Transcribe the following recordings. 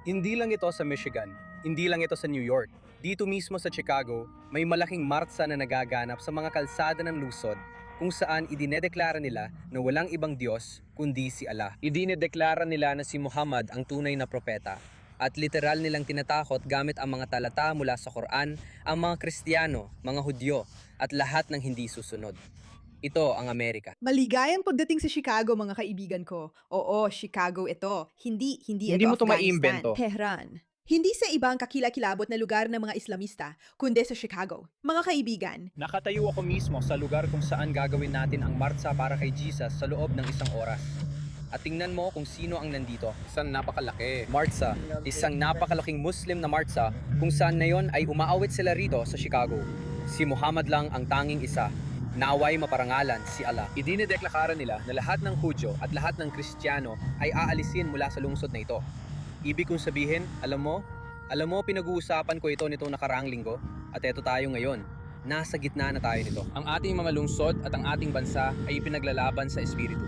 Hindi lang ito sa Michigan, hindi lang ito sa New York. Dito mismo sa Chicago, may malaking martsa na nagaganap sa mga kalsada ng lungsod kung saan idinedeklara nila na walang ibang Diyos kundi si Allah. Idinedeklara nila na si Muhammad ang tunay na propeta at literal nilang tinatakot gamit ang mga talata mula sa Quran ang mga Kristiyano, mga Hudyo at lahat ng hindi susunod. Ito ang Amerika. Maligayang pagdating sa Chicago, mga kaibigan ko. Oo, Chicago ito. Hindi Hindi ito mo to Afghanistan. maiimbento. Tehran. Hindi sa ibang kakilakilabot na lugar ng mga Islamista, kundi sa Chicago. Mga kaibigan, Nakatayo ako mismo sa lugar kung saan gagawin natin ang martsa para kay Jesus sa loob ng isang oras. At tingnan mo kung sino ang nandito. Isang napakalaki. Martsa. Isang napakalaking Muslim na martsa kung saan ngayon ay umaawit sila rito sa Chicago. Si Muhammad lang ang tanging isa. Naway maparangalan si Allah. Idinedeklara nila na lahat ng Hudyo at lahat ng Kristiyano ay aalisin mula sa lungsod na ito. Ibig kong sabihin, alam mo pinag-uusapan ko ito nitong nakaraang linggo at eto tayo ngayon. Nasa gitna na tayo nito. Ang ating mga lungsod at ang ating bansa ay ipinaglalaban sa espiritu.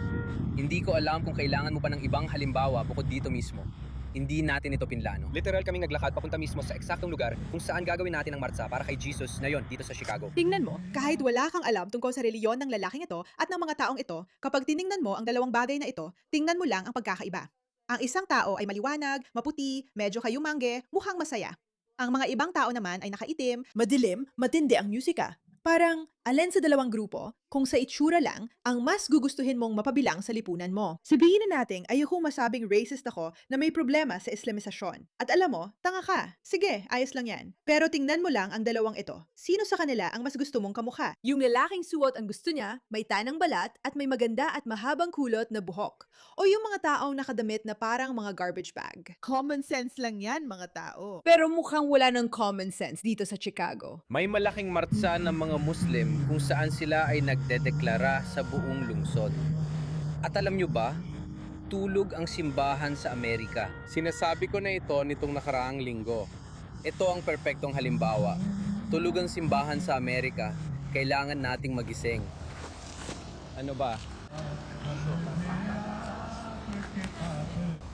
Hindi ko alam kung kailangan mo pa ng ibang halimbawa bukod dito mismo. Hindi natin ito pinlano. Literal kaming naglakad papunta mismo sa eksaktong lugar kung saan gagawin natin ang martsa para kay Jesus ngayon dito sa Chicago. tingnan mo, kahit wala kang alam tungkol sa reliyon ng lalaking ito at ng mga taong ito, kapag tiningnan mo ang dalawang bagay na ito, tingnan mo lang ang pagkakaiba. Ang isang tao ay maliwanag, maputi, medyo kayumangge, mukhang masaya. Ang mga ibang tao naman ay nakaitim, madilim, matindi ang musika. Parang, alin sa dalawang grupo, kung sa itsura lang, ang mas gugustuhin mong mapabilang sa lipunan mo. Sabihin na natin, ayokong masabing racist ako na may problema sa islamisasyon. At alam mo, tanga ka. Sige, ayos lang yan. Pero tingnan mo lang ang dalawang ito. Sino sa kanila ang mas gusto mong kamukha? Yung lalaking suot ang gusto niya, may tanang balat at may maganda at mahabang kulot na buhok. O yung mga taong nakadamit na parang mga garbage bag. Common sense lang yan, mga tao. Pero mukhang wala ng common sense dito sa Chicago. May malaking martsa ng mga Muslim kung saan sila ay nagdedeklara sa buong lungsod. At alam nyo ba, tulog ang simbahan sa Amerika. Sinasabi ko na ito nitong nakaraang linggo. Ito ang perpektong halimbawa. Tulog ang simbahan sa Amerika, kailangan nating magising. Ano ba?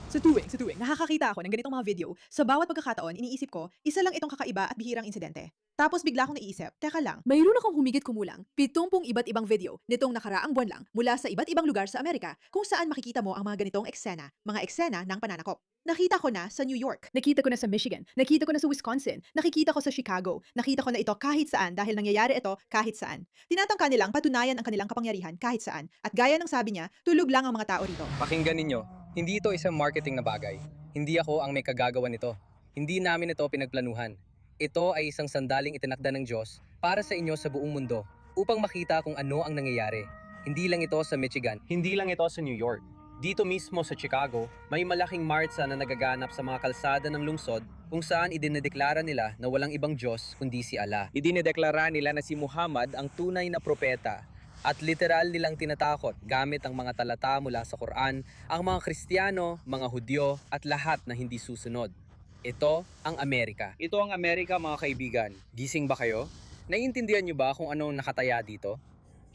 Sa tuwing, nakakakita ako ng ganitong mga video, sa bawat pagkakataon, iniisip ko, isa lang itong kakaiba at bihirang insidente. Tapos bigla akong naisip, teka lang, mayroon akong humigit kumulang, 70 iba't ibang video nitong nakaraang buwan lang mula sa iba't ibang lugar sa Amerika kung saan makikita mo ang mga ganitong eksena, mga eksena ng pananakop. Nakita ko na sa New York, nakita ko na sa Michigan, nakita ko na sa Wisconsin, nakikita ko sa Chicago, nakita ko na ito kahit saan dahil nangyayari ito kahit saan. Tinatangka nilang patunayan ang kanilang kapangyarihan kahit saan at gaya ng sabi niya, tulog lang ang mga tao rito. Pakinggan ninyo, hindi ito isang marketing na bagay. Hindi ako ang may kagagawa nito. Hindi namin ito pinagplanuhan. Ito ay isang sandaling itinakda ng Diyos para sa inyo sa buong mundo upang makita kung ano ang nangyayari. Hindi lang ito sa Michigan, hindi lang ito sa New York. Dito mismo sa Chicago, may malaking martsa na nagaganap sa mga kalsada ng lungsod kung saan idinedeklara nila na walang ibang Diyos kundi si Allah. Idinedeklara nila na si Muhammad ang tunay na propeta at literal nilang tinatakot gamit ang mga talata mula sa Quran ang mga Kristiyano, mga Hudyo at lahat na hindi susunod. Ito ang Amerika. Ito ang Amerika, mga kaibigan. Gising ba kayo? Naiintindihan niyo ba kung anong nakataya dito?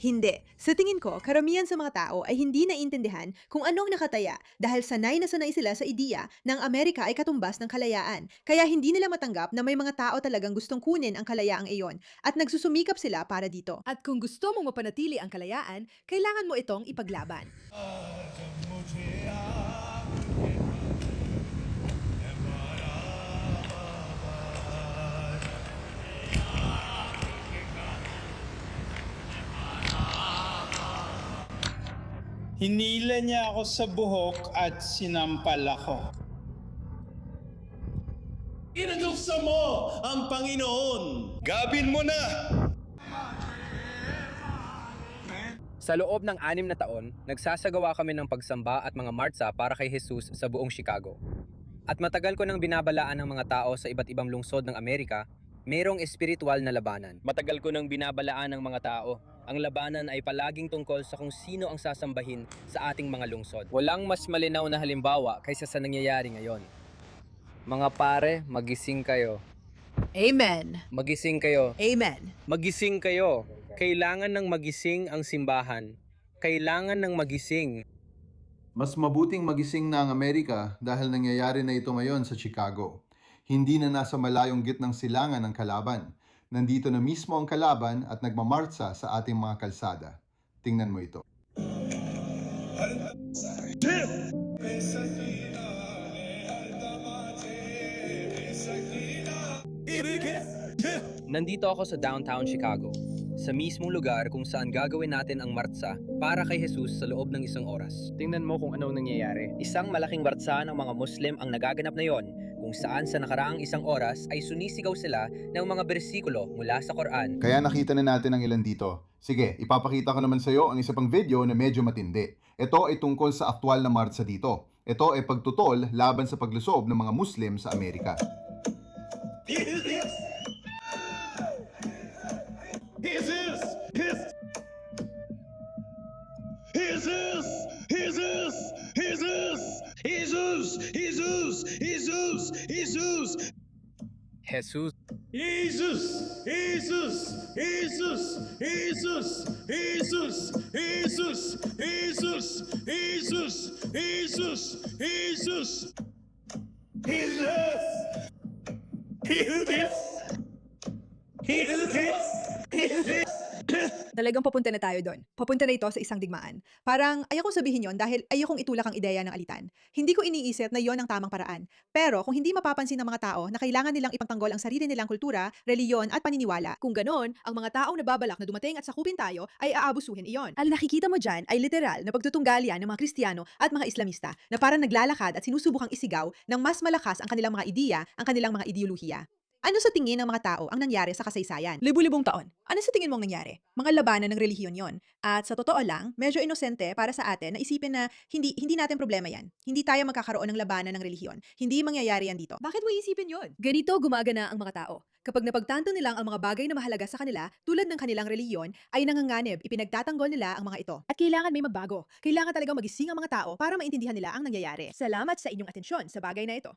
Hindi. Sa tingin ko, karamihan sa mga tao ay hindi naiintindihan kung anong nakataya dahil sanay na sanay sila sa ideya ng Amerika ay katumbas ng kalayaan. Kaya hindi nila matanggap na may mga tao talagang gustong kunin ang kalayaang iyon at nagsusumikap sila para dito. At kung gusto mong mapanatili ang kalayaan, kailangan mo itong ipaglaban. Hinila niya ako sa buhok at sinampal ako. Inaguksa mo ang Panginoon! Gabin mo na! Sa loob ng 6 na taon, nagsasagawa kami ng pagsamba at mga martsa para kay Jesus sa buong Chicago. At matagal ko nang binabalaan ng mga tao sa iba't ibang lungsod ng Amerika, mayroong espiritual na labanan. Matagal ko nang binabalaan ng mga tao. Ang labanan ay palaging tungkol sa kung sino ang sasambahin sa ating mga lungsod. Walang mas malinaw na halimbawa kaysa sa nangyayari ngayon. Mga pare, magising kayo. Amen. Magising kayo. Amen. Magising kayo. Kailangan ng magising ang simbahan. Kailangan ng magising. Mas mabuting magising na ang Amerika dahil nangyayari na ito ngayon sa Chicago. Hindi na nasa malayong gitnang silangan ng kalaban. Nandito na mismo ang kalaban at nagmamartsa sa ating mga kalsada. Tingnan mo ito. Nandito ako sa downtown Chicago, sa mismong lugar kung saan gagawin natin ang martsa para kay Jesus sa loob ng isang oras. Tingnan mo kung anong nangyayari. Isang malaking martsa ng mga Muslim ang nagaganap na yon, kung saan sa nakaraang isang oras ay sunisigaw sila ng mga bersikulo mula sa Quran. Kaya nakita na natin ang ilan dito. Sige, ipapakita ko naman sa iyo ang isa pang video na medyo matindi. Ito ay tungkol sa aktwal na martsa dito. Ito ay pagtutol laban sa paglusob ng mga Muslim sa Amerika. Jesus. Talagang papunta na tayo doon. Papunta na ito sa isang digmaan. Parang ayokong sabihin yon dahil ayokong itulak ang ideya ng alitan. Hindi ko iniisip na yon ang tamang paraan. Pero kung hindi mapapansin ng mga tao na kailangan nilang ipagtanggol ang sarili nilang kultura, reliyon at paniniwala, kung ganon, ang mga taong nababalak na dumating at sakupin tayo ay aabusuhin iyon. Ang nakikita mo dyan ay literal na pagtutunggali ng mga Kristiyano at mga Islamista na parang naglalakad at sinusubukang isigaw ng mas malakas ang kanilang mga ideya, ang kanilang mga ideolohiya. Ano sa tingin ng mga tao ang nangyari sa kasaysayan? Libu-libong taon. Ano sa tingin mong nangyari? Mga labanan ng relihiyon yon. At sa totoo lang, medyo inosente para sa atin na isipin na hindi natin problema yan. Hindi tayo magkakaroon ng labanan ng relihiyon. Hindi mangyayari yan dito. Bakit mo isipin yon? Ganito gumagana ang mga tao. Kapag napagtanto nilang ang mga bagay na mahalaga sa kanila, tulad ng kanilang relihiyon, ay nanganganib, ipinagtatanggol nila ang mga ito. At kailangan may magbago. Kailangan talagang magising ang mga tao para maintindihan nila ang nangyayari. Salamat sa inyong atensyon sa bagay na ito.